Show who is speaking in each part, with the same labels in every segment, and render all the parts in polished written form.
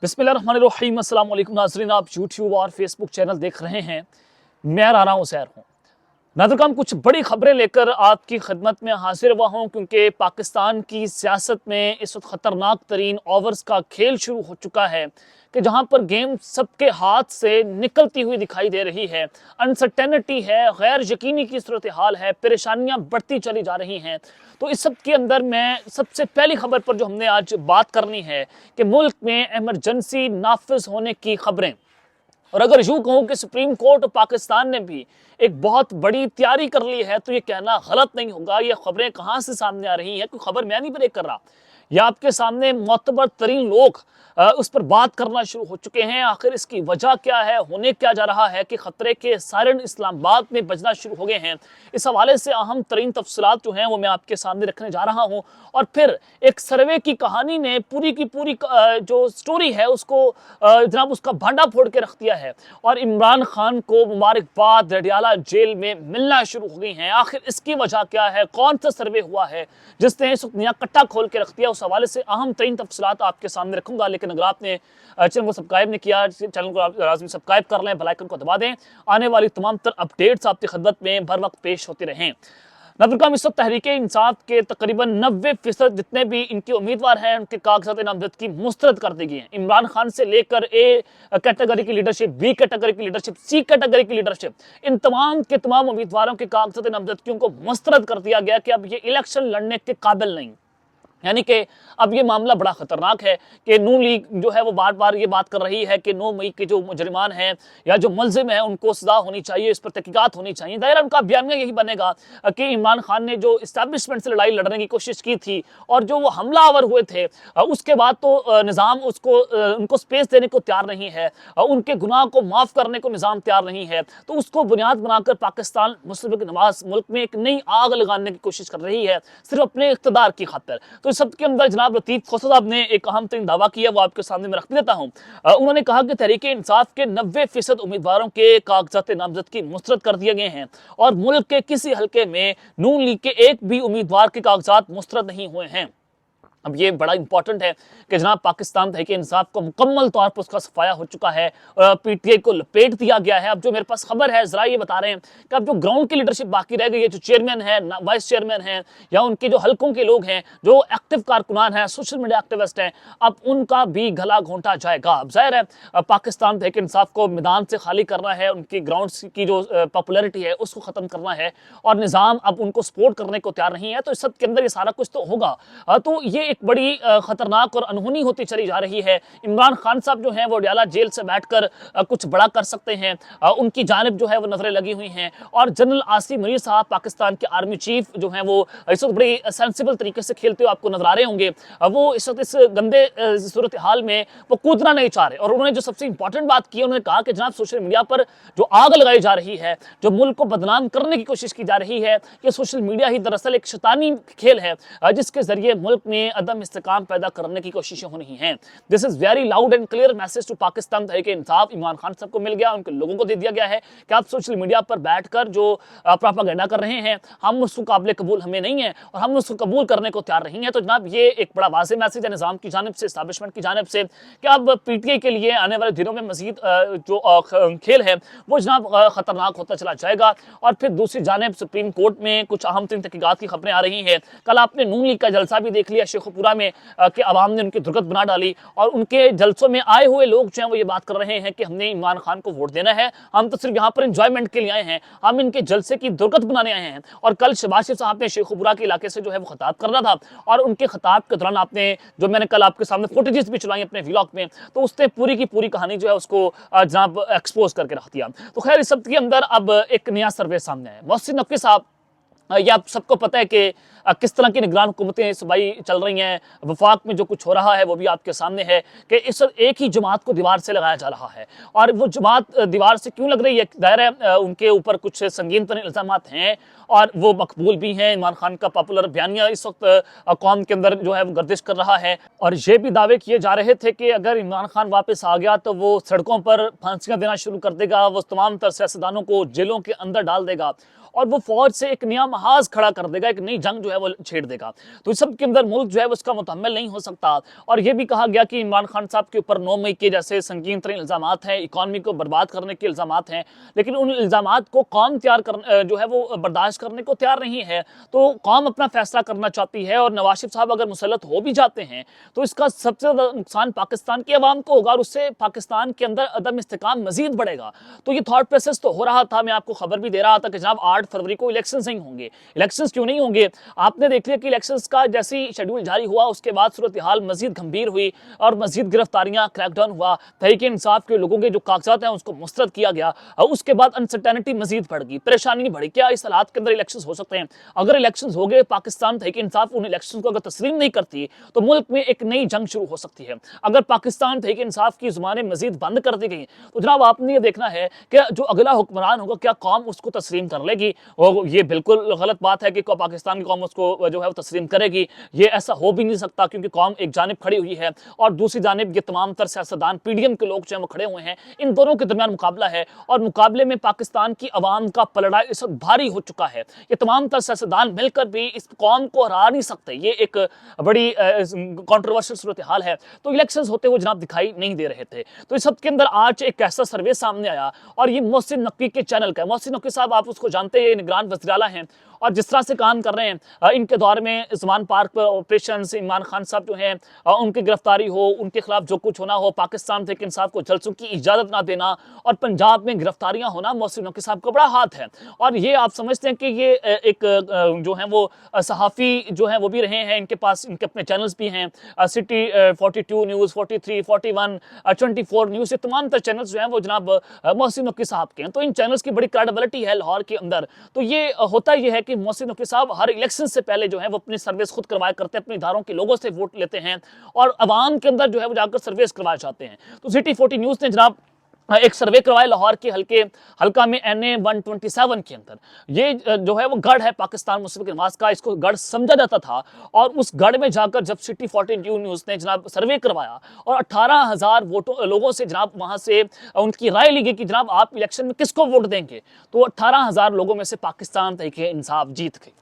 Speaker 1: बिस्मिल्लाहिर्रहमानिर्रहीम। अस्सलाम वालेकुम नाज़रीन, आप यूट्यूब और फेसबुक चैनल देख रहे हैं। मैं राना उसैर हूँ। नाज़रीन, कुछ बड़ी खबरें लेकर आपकी खिदमत में हाजिर हुआ हूँ क्योंकि पाकिस्तान की सियासत में इस वक्त ख़तरनाक तरीन ओवर्स का खेल शुरू हो चुका है कि जहाँ पर गेम सबके हाथ से निकलती हुई दिखाई दे रही है। अनसर्टेनिटी है, गैर यकीनी की सूरत हाल है, परेशानियाँ बढ़ती चली जा रही हैं। तो इस सब के अंदर मैं सबसे पहली खबर पर जो हमने आज बात करनी है कि मुल्क में एमरजेंसी नाफिज होने की खबरें। और अगर यूं कहूं कि सुप्रीम कोर्ट पाकिस्तान ने भी एक बहुत बड़ी तैयारी कर ली है तो ये कहना गलत नहीं होगा। ये खबरें कहां से सामने आ रही हैं, कोई खबर मैं नहीं ब्रेक कर रहा, या आपके सामने मोतबर तरीन लोग उस पर बात करना शुरू हो चुके हैं। आखिर इसकी वजह क्या है, होने क्या जा रहा है कि खतरे के सायरन इस्लामाबाद में बजना शुरू हो गए हैं। इस हवाले से अहम तरीन तफसीलात जो हैं वो मैं आपके सामने रखने जा रहा हूं। और फिर एक सर्वे की कहानी ने पूरी की पूरी जो स्टोरी है उसको जनाब उसका भांडा फोड़ के रख दिया है। और इमरान खान को मुबारकबाद रडियाला जेल में मिलना शुरू हो गई हैं। आखिर इसकी वजह क्या है, कौन सा सर्वे हुआ है जिसने इस नया कट्टा खोल के रख दिया, उस हवाले से अहम तरीन तफसीलात आपके सामने रखूंगा। लेकिन अगर आपने चैनल को सब्सक्राइब नहीं किया, चैनल को आप लाजमी सब्सक्राइब कर लें, बेल आइकन को दबा दें। आने वाली तमाम तर अपडेट्स आपकी खिदमत में बर वक्त पेश होती रहें। नाज़रीन, इस वक्त तहरीक इंसाफ के तकरीबन 90% जितने भी इनके उम्मीदवार हैं उनके कागजात नामजदगी मुस्तरद कर दी गई हैं। इमरान खान से लेकर ए कैटेगरी की लीडरशिप, बी कैटेगरी की लीडरशिप, सी कैटेगरी की लीडरशिप, इन तमाम के तमाम उम्मीदवारों के कागजात नामजदगियों को मुस्तरद कर दिया गया कि अब ये इलेक्शन लड़ने के काबिल नहीं। यानी कि अब ये मामला बड़ा खतरनाक है कि नून लीग जो है वो बार बार ये बात कर रही है कि 9 मई के जो मुजरिमान हैं या जो मुलजिम हैं उनको सजा होनी चाहिए, इस पर तहकीकात होनी चाहिए। दायरा उनका बयानिया यही बनेगा कि इमरान खान ने जो इस्टेब्लिशमेंट से लड़ाई लड़ने की कोशिश की थी और जो वो हमलावर हुए थे उसके बाद तो निज़ाम उसको उनको स्पेस देने को तैयार नहीं है, उनके गुनाह को माफ़ करने को निज़ाम तैयार नहीं है। तो उसको बुनियाद बनाकर पाकिस्तान मुस्लिम लीग नवाज मुल्क में एक नई आग लगाने की कोशिश कर रही है सिर्फ अपने इक़्तिदार की खातिर। तो इस सब के अंदर जनाब लतीफ़ खोसा साहब ने एक अहम तरीन दावा किया, वो आपके सामने मैं रख देता हूं। उन्होंने कहा कि तहरीक इंसाफ के 90% उम्मीदवारों के कागजात नामजदगी मुस्तरद कर दिए गए हैं और मुल्क के किसी हल्के में नून लीग के एक भी उम्मीदवार के कागजात मुस्तरद नहीं हुए हैं। अब ये बड़ा इंपॉर्टेंट है कि जनाब पाकिस्तान तहरीक इंसाफ को मुकम्मल तौर पर उसका सफाया हो चुका है, पीटीआई को लपेट दिया गया है। अब जो मेरे पास खबर है जरा ये बता रहे हैं कि अब जो ग्राउंड की लीडरशिप बाकी रह गई है, जो चेयरमैन है, वाइस चेयरमैन है या उनके जो हल्कों के लोग हैं, जो एक्टिव कारकुनान हैं, सोशल मीडिया एक्टिविस्ट हैं, अब उनका भी गला घोंटा जाएगा। अब जाहिर है पाकिस्तान तहरीक इंसाफ को मैदान से खाली करना है, उनकी ग्राउंड की जो पॉपुलरिटी है उसको ख़त्म करना है और निज़ाम अब उनको सपोर्ट करने को तैयार नहीं है। तो इस सब के अंदर ये सारा कुछ तो होगा। तो ये एक बड़ी खतरनाक और अनहोनी होती चली जा रही है। इमरान खान साहब जो हैं वो डयाला जेल से बैठकर कुछ बड़ा कर सकते हैं, उनकी जानिब जो है वो नजरें लगी हुई हैं। और जनरल आसिम मुनीर साहब पाकिस्तान के आर्मी चीफ जो हैं वो इस वक्त बड़ी सेंसिबल तरीके से खेलते हुए आपको नजर आ रहे होंगे। वो इस वक्त इस गंदे सूरत हाल में वो कूदना नहीं चाह रहे। और उन्होंने जो सबसे इंपॉर्टेंट बात की, उन्होंने कहा कि जनाब सोशल मीडिया पर जो आग लगाई जा रही है, जो मुल्क को बदनाम करने की कोशिश की जा रही है, ये सोशल मीडिया ही दरअसल एक शैतानी खेल है जिसके जरिए मुल्क में अदम इस्तेकाम पैदा करने की कोशिशें हो रही हैं। This is very loud and clear message to Pakistan Tehreek Insaf. Imran Khan साहब को मिल गया, उनके लोगों को दे दिया गया है कि आप सोशल मीडिया पर बैठकर जो प्रोपेगेंडा कर रहे हैं हम उसको काबिल कबूल हमें नहीं है और हम उसको कबूल करने को तैयार नहीं है। तो जनाब ये एक बड़ा वाज़े मैसेज है निज़ाम की जानिब से, इस्टेब्लिशमेंट की जानिब से कि अब पीटीआई के लिए आने वाले दिनों में मजीद जो खेल है वो जनाब खतरनाक होता चला जाएगा। और फिर दूसरी जानिब सुप्रीम कोर्ट में कुछ अहम तरीन तहकीकात की खबरें आ रही हैं। कल आपने नून लीग का जलसा भी देख लिया शेखुपुरा में कि अवाम ने उनकी दुर्गत बना डाली और उनके जलसों में आए हुए लोग जो हैं वो ये बात कर रहे हैं कि हमने इमरान खान को वोट देना है, हम तो सिर्फ यहाँ पर एंजॉयमेंट के लिए आए हैं, हम इनके जलसे की दुर्गत बनाने आए हैं। और कल शहबाज शरीफ साहब ने शेखुपुरा के इलाके से जो है वो खिताब कर रहा था और उनके खिताब के दौरान आपने जो मैंने कल आपके सामने फुटेजेस भी चलाई अपने व्लॉग में, तो उसने पूरी की पूरी कहानी जो है उसको जनाब एक्सपोज करके रख दिया। तो खैर इस सब के अंदर अब एक नया सर्वे सामने आया। मोहसिन नकवी साहब, ये आप सबको पता है कि किस तरह की निगरान हुकूमतें सूबाई चल रही हैं। वफाक में जो कुछ हो रहा है वो भी आपके सामने है कि इस वक्त एक ही जमात को दीवार से लगाया जा रहा है। और वो जमात दीवार से क्यों लग रही है, दायरा है उनके ऊपर कुछ संगीन तरीन इल्ज़ामात हैं और वो मकबूल भी हैं। इमरान खान का पॉपुलर बयानिया इस वक्त कौम के अंदर जो है वो गर्दिश कर रहा है और ये भी दावे किए जा रहे थे कि अगर इमरान खान वापस आ गया तो वो सड़कों पर फांसियाँ देना शुरू कर देगा, वो तमाम तर सियासतदानों को जेलों के अंदर डाल देगा। और वो फौज से एक नया महाज खड़ा कर देगा, एक नई जंग जो है वो छेड़ देगा। तो इस सब के अंदर मुल्क जो है उसका मुतहम्मिल नहीं हो सकता। और ये भी कहा गया कि इमरान खान साहब के ऊपर 9 मई के जैसे संगीन तरीन इल्जामात हैं, इकॉनमी को बर्बाद करने के इल्जामात हैं, लेकिन उन इल्जामात को कौम जो है वो बर्दाश्त करने को तैयार नहीं है। तो कौम अपना फैसला करना चाहती है और नवाज शरीफ साहब अगर मुसल्लत हो भी जाते हैं तो इसका सबसे ज्यादा नुकसान पाकिस्तान की आवाम को होगा और उससे पाकिस्तान के अंदर अदम इस्तेकाम मजीद बढ़ेगा। तो ये थॉट प्रोसेस तो हो रहा था। मैं आपको खबर भी दे रहा था कि जनाब 8 फरवरी को इलेक्शन नहीं होंगे। इलेक्शन क्यों नहीं होंगे? आपने देख लिया कि इलेक्शन का जैसे ही शेड्यूल जारी हुआ उसके बाद सूरत हाल मजीद गंभीर हुई और मजीद गिरफ्तारियां, क्रैकडाउन हुआ, तहरीक इंसाफ के लोगों के जो कागजात हैं उसको मुस्तरद किया गया और उसके बाद अनसर्टेनिटी मजीद बढ़ गई, परेशानी बढ़ी। क्या इस हालात के अंदर इलेक्शन हो सकते हैं? अगर इलेक्शन हो गए, पाकिस्तान तहरीक इंसाफ उन इलेक्शन को अगर तस्लीम नहीं करती तो मुल्क में एक नई जंग शुरू हो सकती है। अगर पाकिस्तान तहरीक इंसाफ की जुबानें मजीद बंद कर दी गई तो जनाब आपने ये देखना है कि जो अगला हुक्मरान होगा क्या कौम उसको तस्लीम कर लेगी? और ये बिल्कुल गलत बात है कि पाकिस्तान की कौम उसको जो है वो तस्लीम करेगी। ये ऐसा हो भी नहीं सकता क्योंकि कौम एक जानिब खड़ी हुई है और दूसरी जानिब ये तमाम तर सियासतदान पीडीएम के लोग जो है वो खड़े हुए हैं। इन दोनों के दरमियान मुकाबला है और मुकाबले में पाकिस्तान की अवाम का पलड़ा इस वक्त भारी हो चुका है। ये तमाम तर सियासतदान मिलकर भी इस कौम को हरा नहीं सकते। ये एक बड़ी कंट्रोवर्शियल सूरत हाल है। तो इलेक्शंस होते हुए जनाब दिखाई नहीं दे रहे थे। तो इस सब के अंदर आज एक ऐसा सर्वे सामने आया और ये मोहसिन नकवी के चैनल का है। मोहसिन नकवी साहब आप उसको जानते हैं, निगरान वज़ीर आला हैं और जिस तरह से काम कर रहे हैं इनके दौर में ज़मान पार्क पर ऑपरेशन इमरान खान साहब जो हैं उनकी गिरफ्तारी हो, उनके खिलाफ जो कुछ होना हो, पाकिस्तान तहरीक इंसाफ को जलसों की इजाज़त ना देना और पंजाब में गिरफ्तारियां होना, मोहसिन नकवी साहब का बड़ा हाथ है। और ये आप समझते हैं कि ये एक जो है वो सहाफ़ी जो है वो भी रहे हैं, इनके पास इनके अपने चैनल्स भी हैं, सिटी 42 न्यूज़, 43, 41, 24 न्यूज़, ये तमाम तर चैनल्स जो हैं वो जनाब मोहसिन नकवी साहब के हैं। तो इन चैनल्स की बड़ी क्रेडिबिलिटी है लाहौर के अंदर। तो ये होता ये है कि मोहसिन नकवी साहब हर इलेक्शन से पहले जो है वो अपनी सर्विस खुद करवाया करते हैं, अपने इदारों के लोगों से वोट लेते हैं और अवाम के अंदर जो है वो जाकर सर्विस करवाए जाते हैं। तो सिटी 40 न्यूज़ ने जनाब एक सर्वे करवाया लाहौर के हल्का में NA 127 के अंदर। ये जो है वो गढ़ है पाकिस्तान मुस्लिम नवाज का, इसको गढ़ समझा जाता था और उस गढ़ में जाकर जब सिटी 42 न्यूज़ ने जनाब सर्वे करवाया और 18,000 वोटों लोगों से जनाब वहां से उनकी राय ली गई कि जनाब आप इलेक्शन में किसको वोट देंगे, तो 18,000 लोगों में से पाकिस्तान तहरीक इंसाफ जीत गई।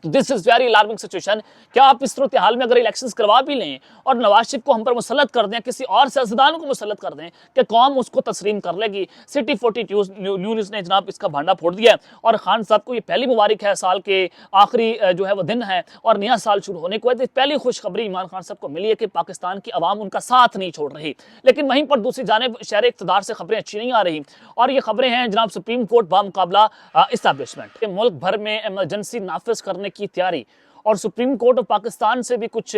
Speaker 1: This is very alarming situation. क्या आप इस सूरत हाल में अगर इलेक्शंस करवा भी लें और नवाज शरीफ को हम पर मुसल्लत कर दें, किसी और सियासतदान को मुसल्लत कर दें, कि कौम उसको तस्लीम कर लेगी? सिटी 42 न्यूज़ ने जनाब इसका भांडा फोड़ दिया और खान साहब को ये पहली मुबारक है, साल के आखिरी जो है वो दिन है और नया साल शुरू होने को है। पहली खुशखबरी इमरान खान साहब को मिली है कि पाकिस्तान की आवाम उनका साथ नहीं छोड़ रही। लेकिन वहीं पर दूसरी जानिब शहर इक़्तिदार से खबरें अच्छी नहीं आ रही और ये खबरें हैं जनाब सुप्रीम कोर्ट बामुकाबला इस्टेब्लिशमेंट, मुल्क भर में इमरजेंसी नाफिज करने की तैयारी। और सुप्रीम कोर्ट ऑफ पाकिस्तान से भी कुछ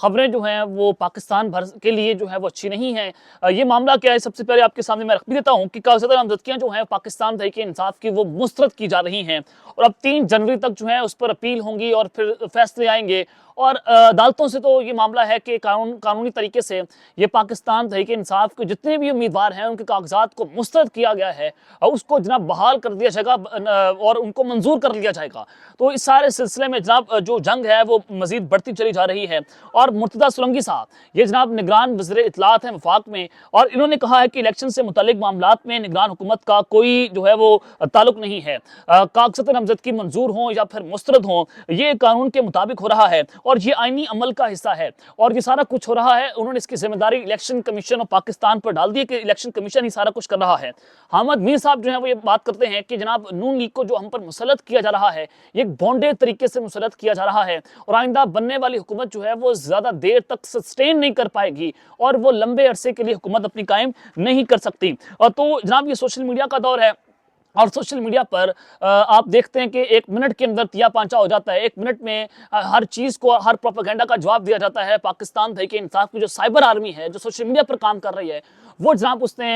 Speaker 1: खबरें जो हैं वो पाकिस्तान भर के लिए जो है वो अच्छी नहीं है। ये मामला क्या है, सबसे पहले आपके सामने मैं रख भी देता हूँ कि कागजात नामजदगियाँ जो हैं पाकिस्तान तहरीक इंसाफ की वो मुस्तरद की जा रही हैं और अब 3 जनवरी तक जो है उस पर अपील होंगी और फिर फैसले आएंगे। और अदालतों से तो ये मामला है कि कानूनी तरीके से ये पाकिस्तान तहरीक इंसाफ के जितने भी उम्मीदवार हैं उनके कागजात को मुस्तरद किया गया है और उसको जनाब बहाल कर दिया जाएगा और उनको मंजूर कर लिया जाएगा। तो इस सारे सिलसिले में जनाब जो जंग है वो मजीद बढ़ती चली जा रही है। और मुर्तज़ा सोलंकी साहब ये जनाब निगरान वज़ीर इत्तलात हैं वफाक में और इन्होंने कहा है कि इलेक्शन से मुतालिक मामलात में निगरान हुकूमत का कोई जो है वो ताल्लुक नहीं है। कागजात नामजदगी मंजूर हों या फिर मुस्तरद हों, ये कानून के मुताबिक हो रहा है और ये आईनी अमल का हिस्सा है और ये सारा कुछ हो रहा है। उन्होंने इसकी जिम्मेदारी इलेक्शन कमीशन ऑफ पाकिस्तान पर डाल दी कि इलेक्शन कमीशन ही सारा कुछ कर रहा है। हामिद मीर साहब जो है वो ये बात करते हैं कि जनाब नून लीग को जो हम पर मुसल्लत किया जा रहा है ये एक बॉन्डे तरीके से मुसल्लत किया जा रहा है और आइंदा बनने वाली हुकूमत जो है वो ज्यादा देर तक सस्टेन नहीं कर पाएगी और वो लंबे अरसे के लिए हुकूमत अपनी कायम नहीं कर सकती। तो जनाब ये सोशल मीडिया का दौर है और सोशल मीडिया पर आप देखते हैं कि 1 मिनट के अंदर तिया पांचा हो जाता है। 1 मिनट में हर चीज़ को, हर प्रोपेगेंडा का जवाब दिया जाता है। पाकिस्तान तहरीक इंसाफ की जो साइबर आर्मी है जो सोशल मीडिया पर काम कर रही है वो जनाब उसने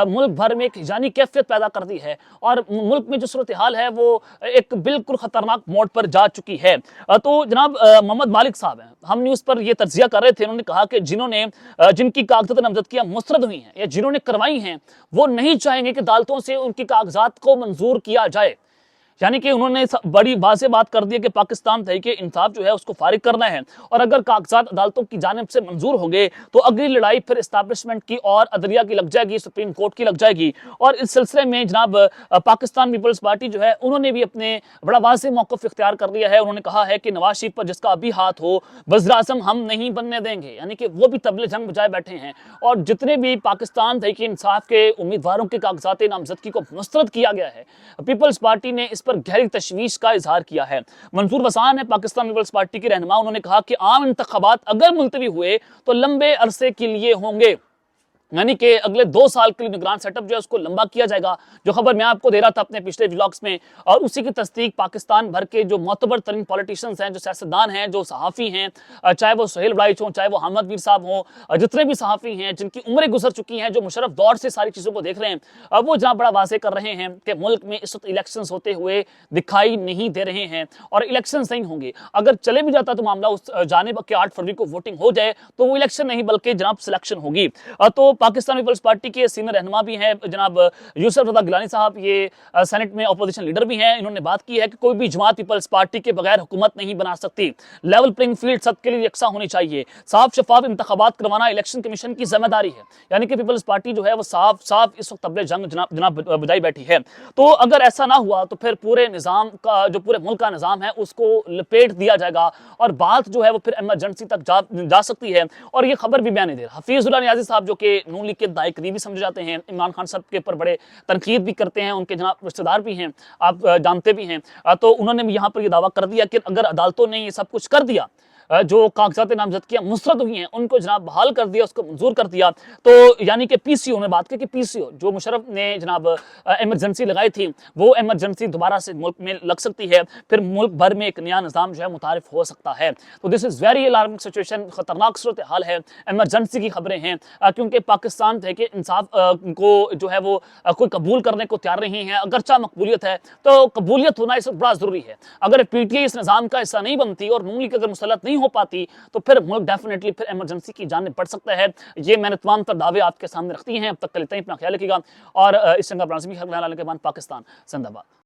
Speaker 1: मुल्क भर में एक हिजानी कैफियत पैदा कर दी है और मुल्क में जो सूरत हाल है वो एक बिल्कुल खतरनाक मोड पर जा चुकी है। तो जनाब मोहम्मद मालिक साहब हैं, हम न्यूज़ पर ये तज्जिया कर रहे थे, उन्होंने कहा कि जिनकी कागजात नामजदगियां मुस्तरद हुई हैं या जिन्होंने करवाई हैं वो नहीं चाहेंगे कि अदालतों से उनकी कागजात को मंजूर किया जाए। यानी कि उन्होंने बड़ी वाज़ेह बात कर दी है कि पाकिस्तान तहरीक-ए-इंसाफ जो है उसको फारिग करना है, और अगर कागजात अदालतों की जानिब से मंजूर हो गए तो अगली लड़ाई फिर एस्टैब्लिशमेंट की और अदलिया की लग जाएगी, सुप्रीम कोर्ट की लग जाएगी। और इस सिलसिले में जनाब पाकिस्तान पीपल्स पार्टी जो है उन्होंने भी अपने बड़ा वाज़ेह मौक़िफ़ इख्तियार कर लिया है। उन्होंने कहा है कि नवाज शरीफ पर जिसका अभी हाथ हो वज़ीर-ए-आज़म हम नहीं बनने देंगे, यानी कि वो भी तबले जंग बजाए बैठे हैं। और जितने भी पाकिस्तान तहरीक-ए-इंसाफ के उम्मीदवारों के कागजात नामजदगी को मुस्तरद किया गया है, पीपल्स पार्टी ने इस पर गहरी तशवीश का इजहार किया है। मंसूर वसान है पाकिस्तान पीपल्स पार्टी के रहनुमा, उन्होंने कहा कि आम इंतखाबात अगर मुलतवी हुए तो लंबे अरसे के लिए होंगे, यानी कि अगले 2 साल के लिए निगरान सेटअप जो है उसको लंबा किया जाएगा। जो खबर मैं आपको दे रहा था अपने पिछले व्लॉग्स में, और उसी की तस्दीक पाकिस्तान भर के जो मोतबर तरीन पॉलिटिशियंस हैं, जो सियासतदान हैं, जो सहाफ़ी हैं, चाहे वो सुहेल वड़ाइच हों, चाहे वो अहमद मीर साहब हों, जितने भी सहाफ़ी हैं जिनकी उम्रें गुजर चुकी हैं, जो मुशर्रफ दौर से सारी चीज़ों को देख रहे हैं, वो जहाँ बड़ा वाज़ेह कर रहे हैं कि मुल्क में इस वक्त इलेक्शंस होते हुए दिखाई नहीं दे रहे हैं और इलेक्शंस नहीं होंगे। अगर चले भी जाता तो मामला उस जानिब के 8 फरवरी को वोटिंग हो जाए तो वो इलेक्शन नहीं बल्कि जनाब सिलेक्शन होगी। तो पाकिस्तान पीपल्स पार्टी के सीनियर रहनुमा भी हैं जनाब यूसुफ रज़ा गिलानी साहब, ये सेनेट में अपोजिशन लीडर भी हैं। इन्होंने बात की है कि कोई भी जमात पीपल्स पार्टी के बगैर हुकूमत नहीं बना सकती, लेवल प्लेइंग फील्ड सबके लिए यकसा होनी चाहिए, साफ शफाफ इंतखाबात करवाना इलेक्शन कमीशन की जिम्मेदारी है। यानी कि पीपल्स पार्टी जो है वो साफ साफ इस वक्त तबले जंग जनाब बजाई बैठी है। तो अगर ऐसा ना हुआ तो फिर पूरे निज़ाम का, जो पूरे मुल्क का निज़ाम है, उसको लपेट दिया जाएगा और बात जो है वो फिर इमरजेंसी तक जा सकती है। और ये खबर भी बयान दे रहा हफीजुल्लाह नियाज़ी साहब, जो कि नून लीग के दाई करीबी समझे जाते हैं, इमरान खान साहब के ऊपर बड़े तनकीद भी करते हैं, उनके जनाब रिश्तेदार भी हैं, आप जानते भी हैं। तो उन्होंने भी यहाँ पर यह दावा कर दिया कि अगर अदालतों ने ये सब कुछ कर दिया, जो कागजात नामजदगियां मुस्तरद हुई हैं उनको जनाब बहाल कर दिया, उसको मंजूर कर दिया, तो यानी कि पीसीओ ने बात की कि पीसीओ जो मुशर्रफ ने जनाब इमरजेंसी लगाई थी वो इमरजेंसी दोबारा से मुल्क में लग सकती है, फिर मुल्क भर में एक नया निज़ाम जो है मुतारिफ हो सकता है। तो this is very alarming situation, खतरनाक सूरत हाल है, इमरजेंसी की खबरें हैं, क्योंकि पाकिस्तान थे कि इंसाफ को जो है वो कोई कबूल करने को तैयार नहीं है। अगरचा मकबूलियत है तो कबूलियत होना इस वक्त बड़ा ज़रूरी है। अगर पीटीआई इस निज़ाम का हिस्सा नहीं बनती और नून लीग अगर मुसल्लत नहीं हो पाती तो फिर मुल्क डेफिनेटली फिर इमरजेंसी की जानिब बढ़ सकता है। ये मैंने तमाम तर दावे आपके सामने रखती हैं। अब तक के लिए अपना ख्याल रखिएगा और इस जंग के बाद पाकिस्तान जिंदाबाद।